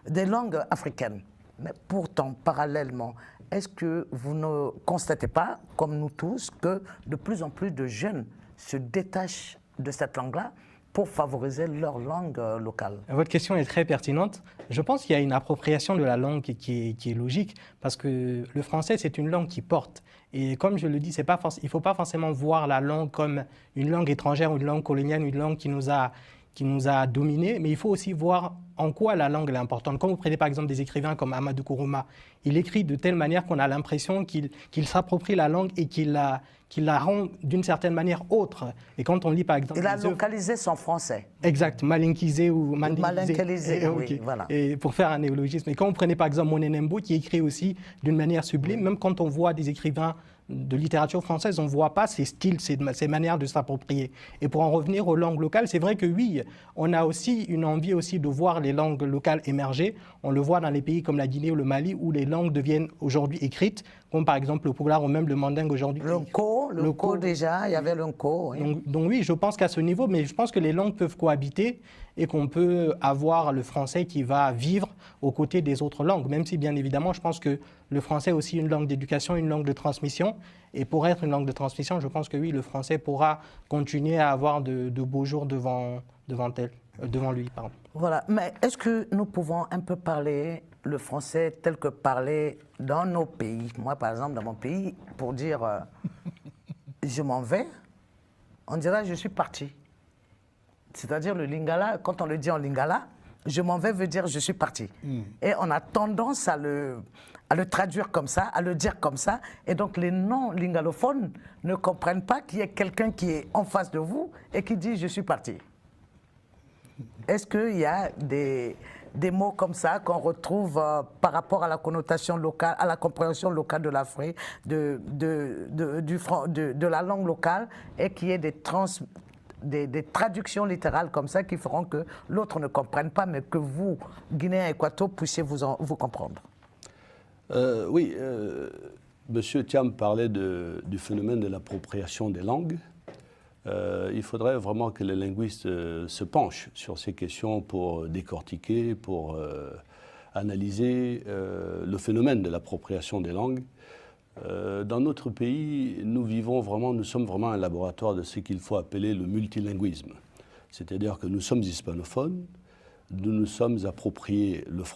des langues africaines. Mais pourtant, parallèlement, est-ce que vous ne constatez pas, comme nous tous, que de plus en plus de jeunes se détachent de cette langue-là pour favoriser leur langue locale? Votre question est très pertinente. Je pense qu'il y a une appropriation de la langue qui est logique, parce que le français, c'est une langue qui porte. Et comme je le dis, il ne faut pas forcément voir la langue comme une langue étrangère, une langue coloniale, une langue qui nous a dominés, mais il faut aussi voir en quoi la langue est importante. Quand vous prenez par exemple des écrivains comme Amadou Kourouma, il écrit de telle manière qu'on a l'impression qu'il s'approprie la langue et qu'il la rend d'une certaine manière autre. Et quand on lit par exemple... Il a localisé son français. Exact, malinkisé ou Malinkisé, oui, okay. Voilà. Et pour faire un néologisme. Et quand vous prenez par exemple Monet Nembo qui écrit aussi d'une manière sublime, même quand on voit des écrivains de littérature française, on ne voit pas ces styles, ces manières de s'approprier. Et pour en revenir aux langues locales, c'est vrai que oui, on a aussi une envie aussi de voir les langues locales émerger. On le voit dans les pays comme la Guinée ou le Mali, où les langues deviennent aujourd'hui écrites, comme par exemple le Pulaar ou même le Mandingue aujourd'hui. Le Nko déjà, il y avait le Nko. Oui. Donc oui, je pense qu'à ce niveau, mais je pense que les langues peuvent cohabiter et qu'on peut avoir le français qui va vivre aux côtés des autres langues, même si bien évidemment, je pense que le français est aussi une langue d'éducation, une langue de transmission. Et pour être une langue de transmission, je pense que oui, le français pourra continuer à avoir de beaux jours devant lui. Pardon. Voilà, mais est-ce que nous pouvons un peu parler le français tel que parlé dans nos pays? Moi, par exemple, dans mon pays, pour dire je m'en vais, on dira je suis parti. C'est-à-dire le lingala, quand on le dit en lingala, je m'en vais veut dire je suis parti. Et on a tendance à le traduire comme ça, à le dire comme ça. Et donc les non-lingalophones ne comprennent pas qu'il y ait quelqu'un qui est en face de vous et qui dit je suis parti. Est-ce qu'il y a des mots comme ça qu'on retrouve par rapport à la connotation locale, à la compréhension locale de l'Afrique, de la langue locale, et qu'il y ait des traductions littérales comme ça qui feront que l'autre ne comprenne pas, mais que vous, Guinéens équatoriaux, puissiez vous comprendre? Oui, Monsieur Thiam parlait du phénomène de l'appropriation des langues. Il faudrait vraiment que les linguistes se penchent sur ces questions pour décortiquer, pour analyser le phénomène de l'appropriation des langues. Dans notre pays, nous sommes vraiment un laboratoire de ce qu'il faut appeler le multilinguisme. C'est-à-dire que nous sommes hispanophones, nous nous sommes appropriés le français.